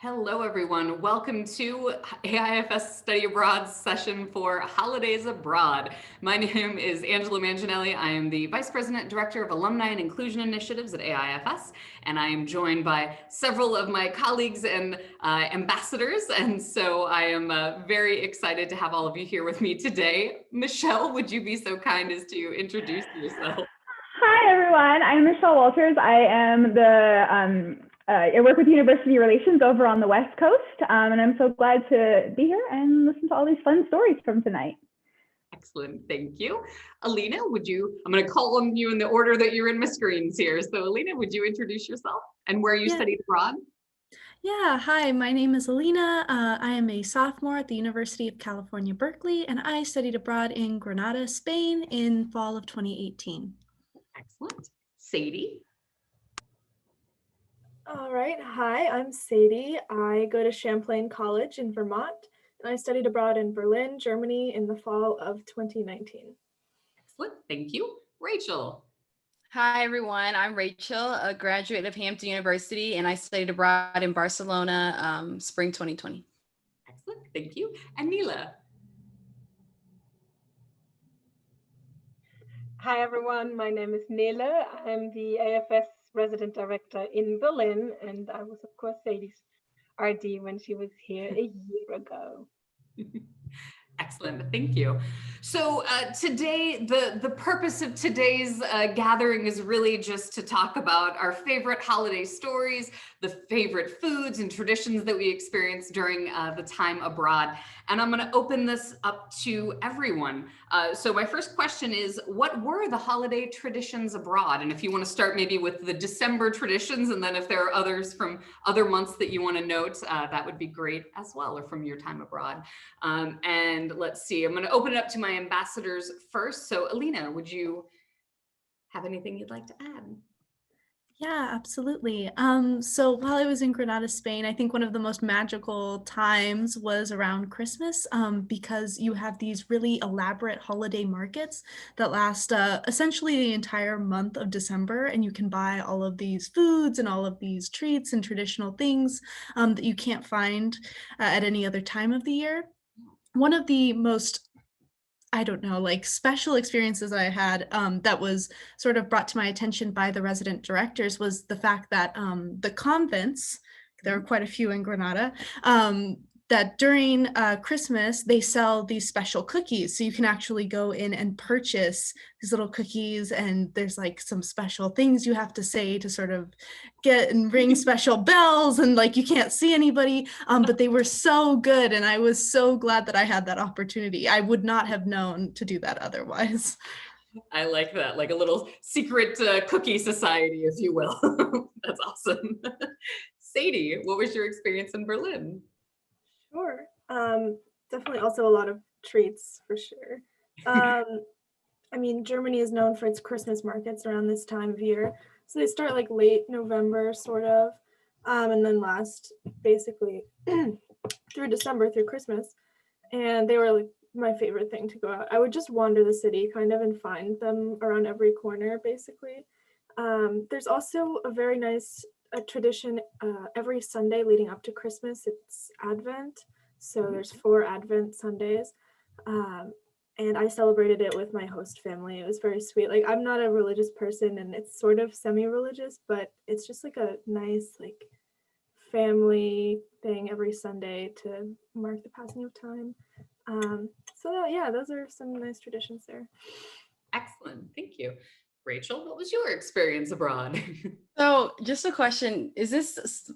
Hello, everyone. Welcome to AIFS Study Abroad session for Holidays Abroad. My name is Angela Manginelli. I am the Vice President, Director of Alumni and Inclusion Initiatives at AIFS, and I am joined by several of my colleagues and ambassadors, and so I am very excited to have all of you here with me today. Michelle, would you be so kind as to introduce yourself? Hi, everyone. I'm Michelle Walters. I am I work with University Relations over on the West Coast, and I'm so glad to be here and listen to all these fun stories from tonight. Excellent, thank you. Alina, I'm going to call on you in the order that you're in my screens here. So Alina, would you introduce yourself and where you studied abroad? Yeah, hi, my name is Alina. I am a sophomore at the University of California, Berkeley, and I studied abroad in Granada, Spain in fall of 2018. Excellent. Sadie? All right. Hi, I'm Sadie. I go to Champlain College in Vermont, and I studied abroad in Berlin, Germany in the fall of 2019. Excellent. Thank you. Rachel? Hi, everyone. I'm Rachel, a graduate of Hampton University, and I studied abroad in Barcelona, spring 2020. Excellent. Thank you. And Nele? Hi, everyone. My name is Nele. I'm the AIFS resident director in Berlin, and I was, of course, Sadie's RD when she was here a year ago. Excellent, thank you. So today, the purpose of today's gathering is really just to talk about our favorite holiday stories, the favorite foods and traditions that we experience during the time abroad. And I'm gonna open this up to everyone. So my first question is, what were the holiday traditions abroad? And if you wanna start maybe with the December traditions, and then if there are others from other months that you wanna note, that would be great as well, or from your time abroad. And let's see, I'm going to open it up to my ambassadors first. So Alina, would you have anything you'd like to add? Yeah, absolutely. So while I was in Granada, Spain, I think one of the most magical times was around Christmas, because you have these really elaborate holiday markets that last essentially the entire month of December, and you can buy all of these foods and all of these treats and traditional things that you can't find at any other time of the year. One of the most, I don't know, like special experiences I had that was sort of brought to my attention by the resident directors was the fact that the convents, there are quite a few in Granada, that during Christmas, they sell these special cookies. So you can actually go in and purchase these little cookies, and there's like some special things you have to say to sort of get and ring special bells, and like you can't see anybody, but they were so good. And I was so glad that I had that opportunity. I would not have known to do that otherwise. I like that, like a little secret cookie society, if you will. That's awesome. Sadie, what was your experience in Berlin? Sure. Definitely also a lot of treats for sure. I mean, Germany is known for its Christmas markets around this time of year. So they start like late November, sort of, and then last basically through December, through Christmas. And they were like my favorite thing to go out. I would just wander the city kind of and find them around every corner, basically. There's also a very nice tradition every Sunday leading up to Christmas. It's Advent, so there's 4 Advent Sundays, and I celebrated it with my host family. It was very sweet. Like, I'm not a religious person, and it's sort of semi-religious, but it's just like a nice like family thing every Sunday to mark the passing of time. So yeah, those are some nice traditions there. Excellent, thank you. Rachel, what was your experience abroad? So just a question, is this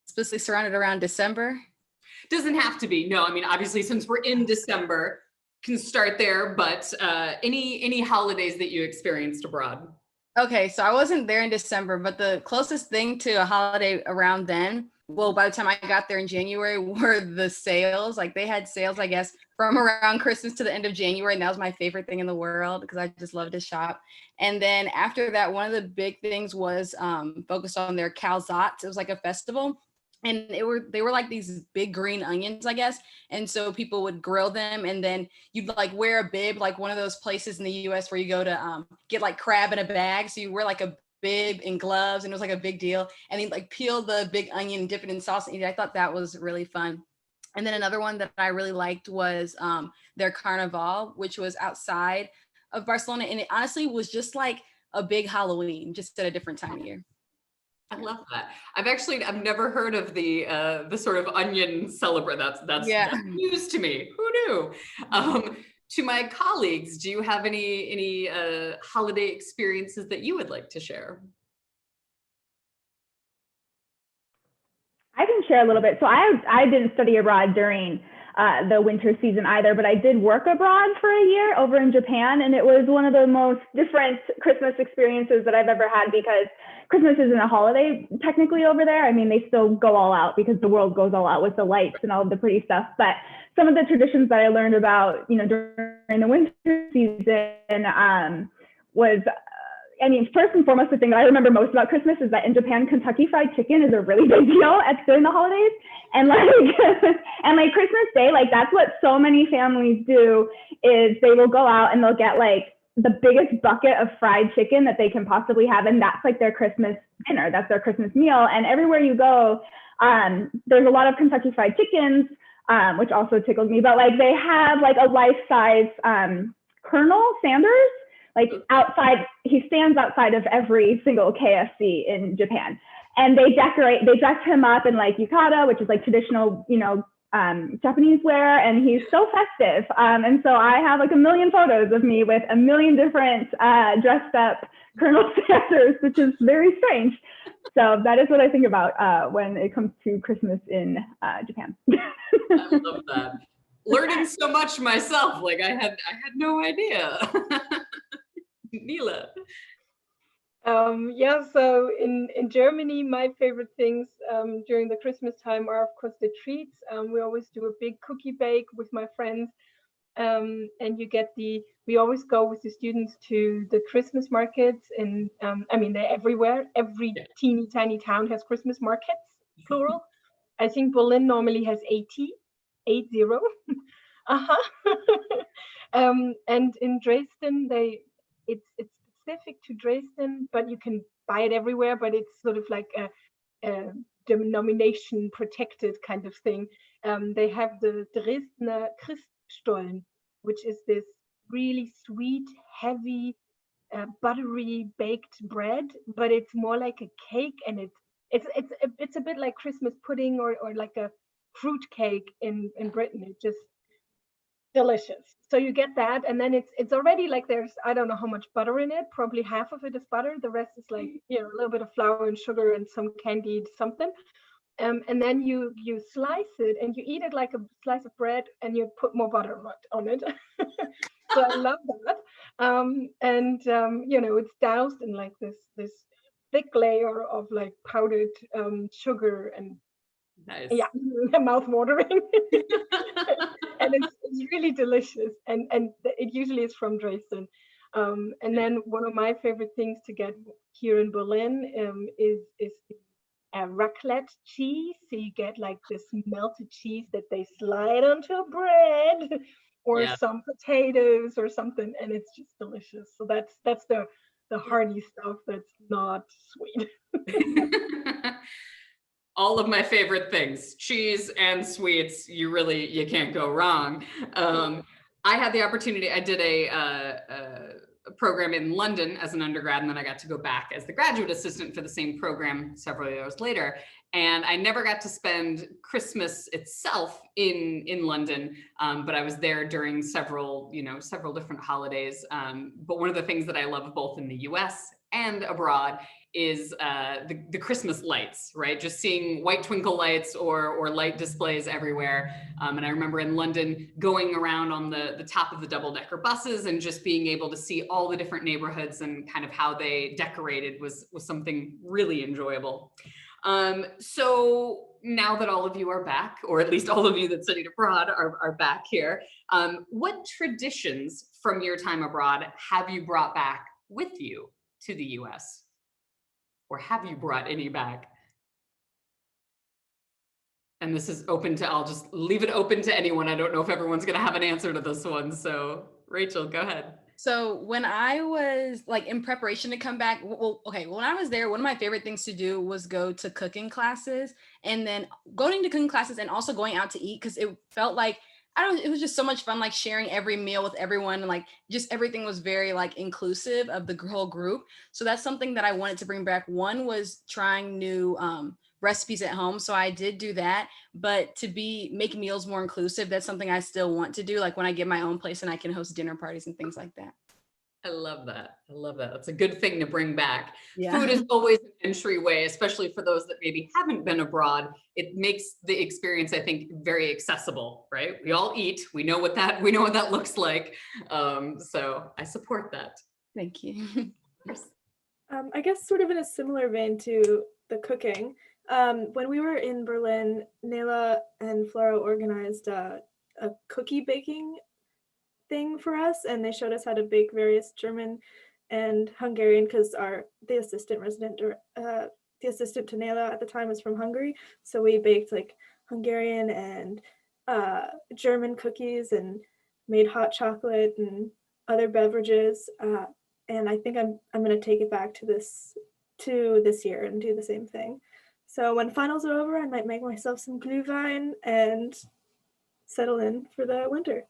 specifically surrounded around December? Doesn't have to be, no. I mean, obviously, since we're in December, can start there, but any holidays that you experienced abroad? Okay, so I wasn't there in December, but the closest thing to a holiday around then, well, by the time I got there in January, were the sales. Like they had sales, I guess, from around Christmas to the end of January. And that was my favorite thing in the world because I just love to shop. And then after that, one of the big things was focused on their 𝗟𝗧'𝗦. It was like a festival. And they were like these big green onions, I guess. And so people would grill them, and then you'd like wear a bib, like one of those places in the US where you go to get like crab in a bag. So you wear like a bib and gloves, and it was like a big deal. And he'd like peel the big onion, dip it in sauce, and eat it. I thought that was really fun. And then another one that I really liked was their Carnival, which was outside of Barcelona. And it honestly was just like a big Halloween, just at a different time of year. I love that. I've never heard of the sort of onion celebrate. That's news to me. Who knew? To my colleagues, do you have any holiday experiences that you would like to share? I can share a little bit. So I didn't study abroad during the winter season either, but I did work abroad for a year over in Japan, and it was one of the most different Christmas experiences that I've ever had, because Christmas isn't a holiday technically over there. I mean, they still go all out because the world goes all out with the lights and all of the pretty stuff. But some of the traditions that I learned about, during the winter season was, first and foremost, the thing that I remember most about Christmas is that in Japan, Kentucky Fried Chicken is a really big deal during the holidays. And like Christmas Day, like that's what so many families do, is they will go out and they'll get like the biggest bucket of fried chicken that they can possibly have. And that's like their Christmas dinner. That's their Christmas meal. And everywhere you go, there's a lot of Kentucky Fried Chickens, which also tickled me, but like they have like a life-size Colonel Sanders, like outside, he stands outside of every single KFC in Japan. And they dress him up in like yukata, which is like traditional, Japanese wear, and he's so festive. And so I have like a million photos of me with a million different dressed up Colonel Sanders, which is very strange. So that is what I think about when it comes to Christmas in Japan. I love that. Learning so much myself, like I had no idea. Nele. So in Germany, my favorite things during the Christmas time are, of course, the treats. We always do a big cookie bake with my friends. And we always go with the students to the Christmas markets. And they're everywhere. Every teeny tiny town has Christmas markets, plural. I think Berlin normally has 80. And in Dresden, it's specific to Dresden, but you can buy it everywhere, but it's sort of like a denomination protected kind of thing. They have the Dresdner Christstollen, which is this really sweet, heavy, buttery baked bread, but it's more like a cake, and it's a bit like Christmas pudding or like a fruit cake in Britain. It's just delicious. So you get that, and then it's already like there's, I don't know how much butter in it. Probably half of it is butter. The rest is like a little bit of flour and sugar and some candied something. And then you slice it and you eat it like a slice of bread, and you put more butter on it. So I love that. It's doused in like this thick layer of like powdered sugar, and nice. Mouth watering. And it's really delicious, and it usually is from Dresden. And then one of my favorite things to get here in Berlin is raclette cheese. So you get like this melted cheese that they slide onto bread, or some potatoes or something, and it's just delicious. So that's the hearty stuff that's not sweet. All of my favorite things, cheese and sweets, you can't go wrong. I had the opportunity, I did a program in London as an undergrad, and then I got to go back as the graduate assistant for the same program several years later. And I never got to spend Christmas itself in London, but I was there during several different holidays. But one of the things that I love both in the US and abroad is the Christmas lights, right? Just seeing white twinkle lights or light displays everywhere. And I remember in London going around on the top of the double-decker buses and just being able to see all the different neighborhoods and kind of how they decorated was something really enjoyable. So now that all of you are back, or at least all of you that studied abroad are back here, what traditions from your time abroad have you brought back with you to the US? Or have you brought any back? And this is open to, I'll just leave it open to anyone. I don't know if everyone's gonna have an answer to this one. So Rachel, go ahead. So when I was like in preparation to come back, when I was there, one of my favorite things to do was go to cooking classes, and then going to cooking classes and also going out to eat, because it felt like, it was just so much fun, like sharing every meal with everyone, and like just everything was very like inclusive of the whole group. So that's something that I wanted to bring back. One was trying new recipes at home. So I did do that, but to make meals more inclusive, that's something I still want to do. Like when I get my own place and I can host dinner parties and things like that. I love that. I love that. That's a good thing to bring back. Yeah. Food is always an entryway, especially for those that maybe haven't been abroad. It makes the experience, I think, very accessible, right? We all eat. We know what that looks like. So I support that. Thank you. I guess sort of in a similar vein to the cooking, when we were in Berlin, Nele and Flora organized a cookie baking thing for us, and they showed us how to bake various German and Hungarian, because the assistant to Nele at the time was from Hungary, so we baked like Hungarian and German cookies and made hot chocolate and other beverages, and I think I'm going to take it back to this year and do the same thing. So when finals are over, I might make myself some Glühwein and settle in for the winter.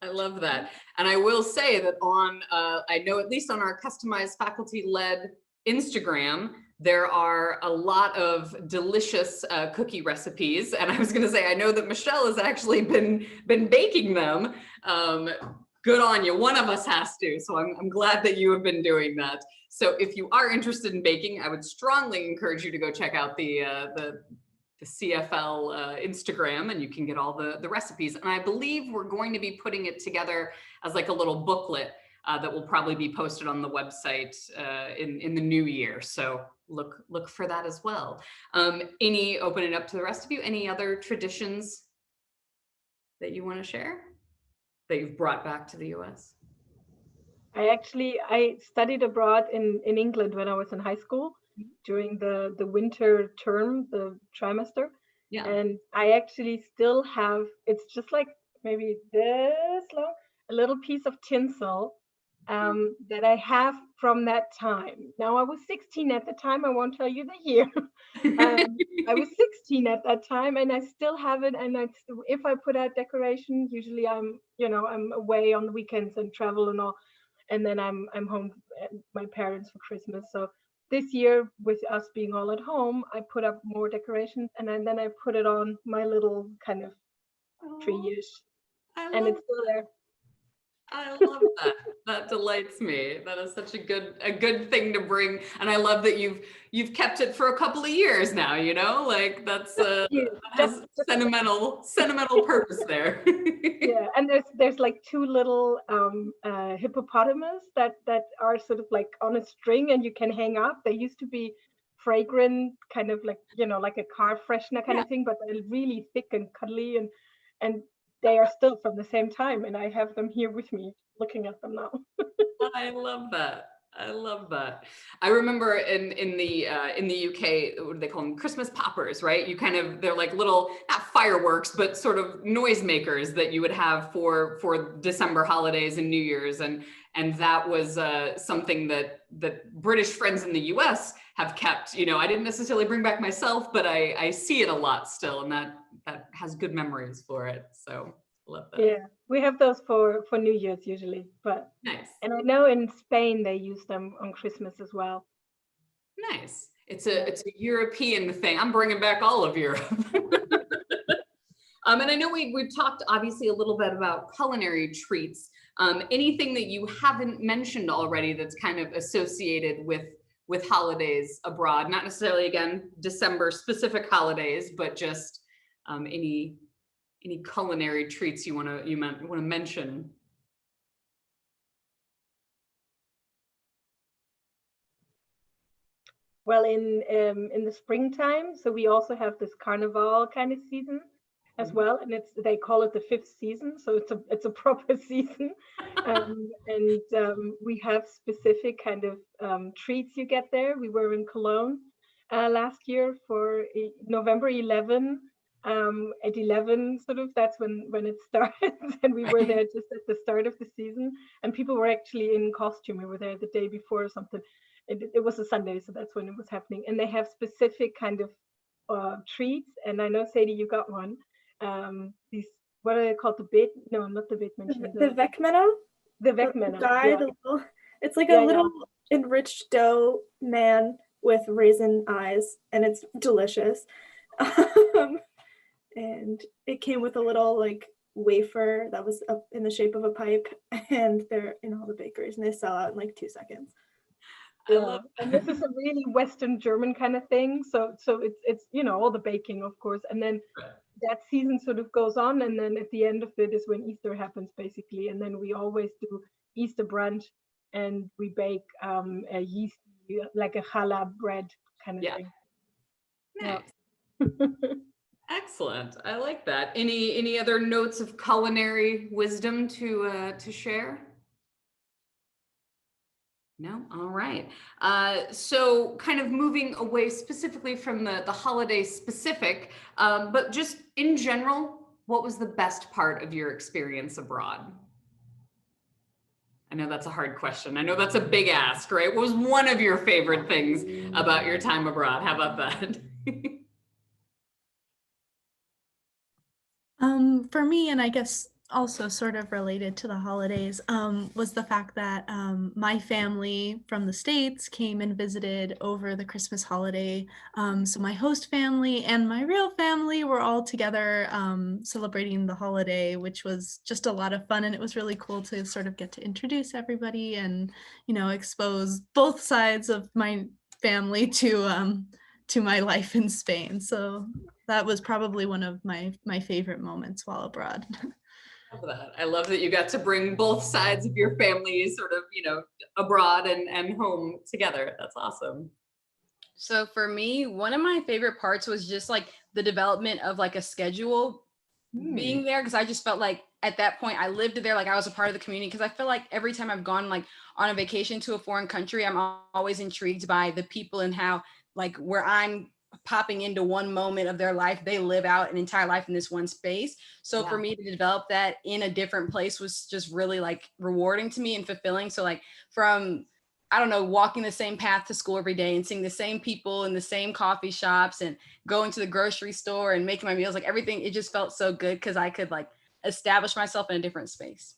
I love that. And I will say that I know at least on our customized faculty-led Instagram, there are a lot of delicious cookie recipes. And I was going to say, I know that Michelle has actually been baking them. Good on you. One of us has to. So I'm glad that you have been doing that. So if you are interested in baking, I would strongly encourage you to go check out the CFL Instagram, and you can get all the recipes. And I believe we're going to be putting it together as like a little booklet that will probably be posted on the website in the new year. So look for that as well. Opening up to the rest of you, any other traditions that you want to share that you've brought back to the US? I studied abroad in England when I was in high school during the winter term, the trimester. Yeah. And I actually still have, it's just like maybe this long, a little piece of tinsel that I have from that time. Now I was 16 at the time, I won't tell you the year. I was 16 at that time, and I still have it. And if I put out decoration, usually I'm away on the weekends and travel and all. And then I'm home at my parents for Christmas. So this year, with us being all at home, I put up more decorations, and then I put it on my little kind of tree-ish, and it's still there. I love that. That delights me. That is such a good thing to bring. And I love that you've kept it for a couple of years now, like that's that has sentimental purpose there. Yeah, and there's like two little hippopotamus that are sort of like on a string, and you can hang up. They used to be fragrant, kind of like like a car freshener kind of thing, but they're really thick and cuddly, and they are still from the same time, and I have them here with me looking at them now. I love that. I love that. I remember in the UK, what do they call them? Christmas poppers, right? They're like little, not fireworks, but sort of noisemakers that you would have for December holidays and New Year's. And that was something that British friends in the US have kept. I didn't necessarily bring back myself, but I see it a lot still, and that has good memories for it. So love that. Yeah, we have those for New Year's usually, but nice. And I know in Spain they use them on Christmas as well. Nice. It's a European thing. I'm bringing back all of Europe. And I know we've talked obviously a little bit about culinary treats. Anything that you haven't mentioned already that's kind of associated with holidays abroad? Not necessarily, again, December specific holidays, but just any culinary treats you want to mention? Well, in the springtime, so we also have this carnival kind of season as well, and they call it the 5th season, so it's a proper season, and we have specific kind of treats you get there. We were in Cologne last year for November 11. at 11, sort of, that's when it started. And we were there just at the start of the season, and people were actually in costume. We were there the day before or something. It was a Sunday, so that's when it was happening. And they have specific kind of treats, and I know, Sadie, you got one. These, what are they called? The bit? No, not the 𝗦𝗢𝗖𝗓. The 𝗦𝗢𝗧𝗦. The 𝗦𝗢𝗓. Guy, Yeah. the little, it's like a little enriched dough man with raisin eyes, and it's delicious. And it came with a little like wafer that was up in the shape of a pipe, and they're in all the bakeries, and they sell out in like 2 seconds. Yeah, and this is a really Western German kind of thing. So it's you know, all the baking, of course, and then that season sort of goes on, and then at the end of it is when Easter happens, basically. And then we always do Easter brunch, and we bake a yeast, like a challah bread kind of thing. Nice. Yeah. Excellent. I like that. Any other notes of culinary wisdom to share? No? All right. So kind of moving away specifically from the holiday specific, but just in general, what was the best part of your experience abroad? I know that's a hard question. I know that's a big ask, right? What was one of your favorite things about your time abroad? How about that? For me, and I guess also sort of related to the holidays, was the fact that my family from the States came and visited over the Christmas holiday. So my host family and my real family were all together celebrating the holiday, which was just a lot of fun. And it was really cool to sort of get to introduce everybody and, you know, expose both sides of my family to my life in Spain. So that was probably one of my favorite moments while abroad. I love that you got to bring both sides of your family sort of, you know, abroad and home together. That's awesome. So for me, one of my favorite parts was just like the development of like a schedule being there, because I just felt like at that point I lived there, like I was a part of the community, because I feel like every time I've gone like on a vacation to a foreign country, I'm always intrigued by the people and how like where I'm popping into one moment of their life, they live out an entire life in this one space. So for me to develop that in a different place was just really like rewarding to me and fulfilling. So like from, I don't know, walking the same path to school every day and seeing the same people in the same coffee shops and going to the grocery store and making my meals, like everything, it just felt so good because I could like establish myself in a different space.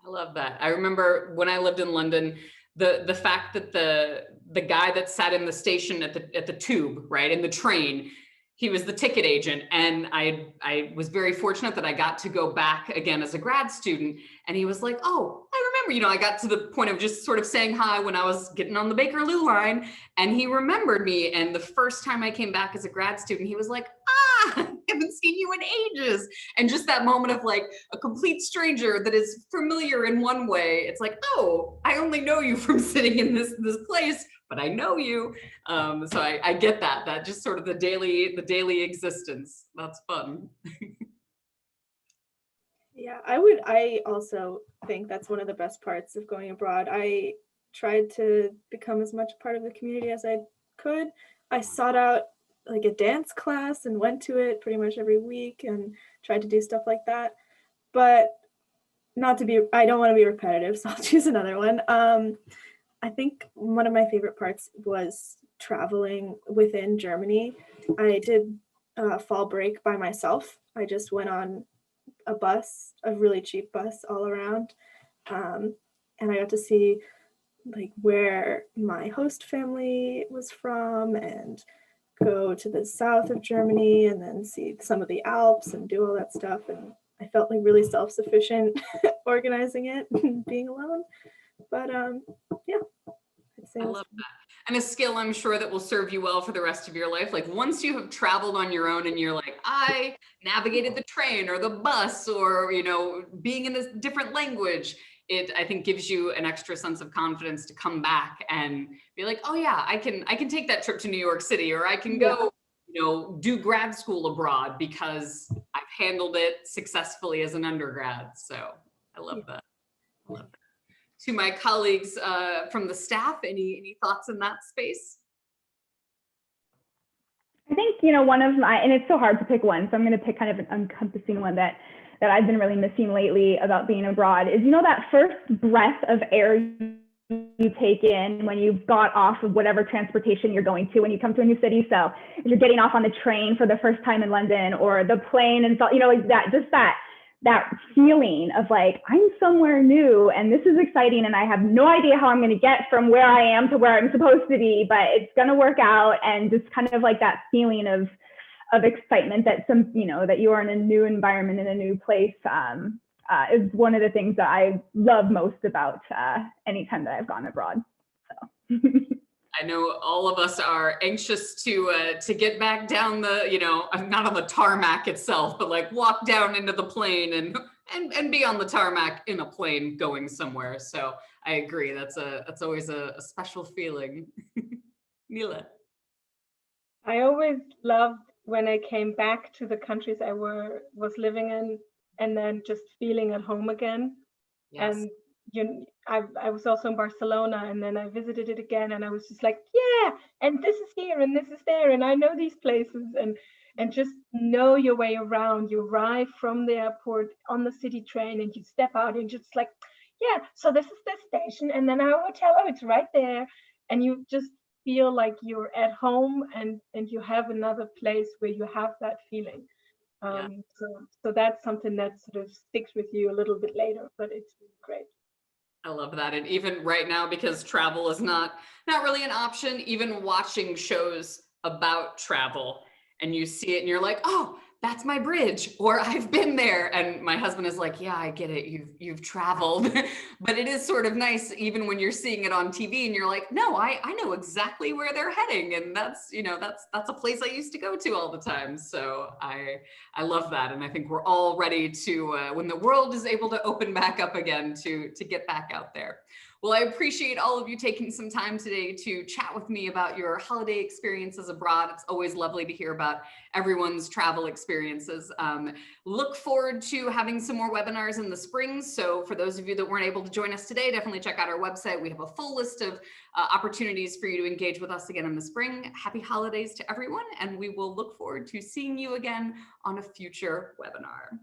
I love that. I remember when I lived in London, the fact that the guy that sat in the station at the tube, right, in the train, he was the ticket agent. And I was very fortunate that I got to go back again as a grad student. And he was like, oh, I remember, you know, I got to the point of just sort of saying hi when I was getting on the Bakerloo line, and he remembered me. And the first time I came back as a grad student, he was like, I haven't seen you in ages. And just that moment of like a complete stranger that is familiar in one way. It's like, oh, I only know you from sitting in this place, but I know you. So I get that just sort of the daily existence. That's fun. Yeah, I also think that's one of the best parts of going abroad. I tried to become as much part of the community as I could. I sought out like a dance class and went to it pretty much every week and tried to do stuff like that. But I don't want to be repetitive, so I'll choose another one. I think one of my favorite parts was traveling within Germany. I did fall break by myself. I just went on a bus, a really cheap bus all around. And I got to see like where my host family was from and go to the south of Germany and then see some of the Alps and do all that stuff. And I felt like really self-sufficient organizing it and being alone. But yeah, I'd say I love that. And a skill I'm sure that will serve you well for the rest of your life. Like once you have traveled on your own and you're like, I navigated the train or the bus or, you know, being in a different language, it, I think, gives you an extra sense of confidence to come back and be like, oh yeah, I can take that trip to New York City, or I can go, you know, do grad school abroad because I've handled it successfully as an undergrad. So I love that. I love that. To my colleagues from the staff, any thoughts in that space? I think, one of my, and it's so hard to pick one, so I'm going to pick kind of an encompassing one that I've been really missing lately about being abroad is, that first breath of air you take in when you've got off of whatever transportation you're going to when you come to a new city. So if you're getting off on the train for the first time in London or the plane, and so, like that, just that feeling of like, I'm somewhere new and this is exciting and I have no idea how I'm going to get from where I am to where I'm supposed to be, but it's going to work out. And just kind of like that feeling of excitement that that you are in a new environment, in a new place, is one of the things that I love most about anytime that I've gone abroad. So. I know all of us are anxious to get back down the, not on the tarmac itself, but like walk down into the plane and be on the tarmac in a plane going somewhere. So I agree. That's always a special feeling. Nele. I always loved when I came back to the countries I was living in, and then just feeling at home again. Yes. And I was also in Barcelona, and then I visited it again, and I was just like, yeah, and this is here and this is there, and I know these places, and just know your way around. You arrive from the airport on the city train, and you step out, and just like, yeah, so this is this station, and then our hotel, oh, it's right there, and you just feel like you're at home, and you have another place where you have that feeling. So that's something that sort of sticks with you a little bit later, but it's great. I love that. And even right now, because travel is not really an option, even watching shows about travel and you see it and you're like, oh, that's my bridge, or I've been there. And my husband is like, yeah, I get it. You've traveled. But it is sort of nice, even when you're seeing it on TV and you're like, no, I know exactly where they're heading. And that's a place I used to go to all the time. So I love that. And I think we're all ready to, when the world is able to open back up again, to get back out there. Well, I appreciate all of you taking some time today to chat with me about your holiday experiences abroad. It's always lovely to hear about everyone's travel experiences. Look forward to having some more webinars in the spring. So for those of you that weren't able to join us today, definitely check out our website. We have a full list of opportunities for you to engage with us again in the spring. Happy holidays to everyone, and we will look forward to seeing you again on a future webinar.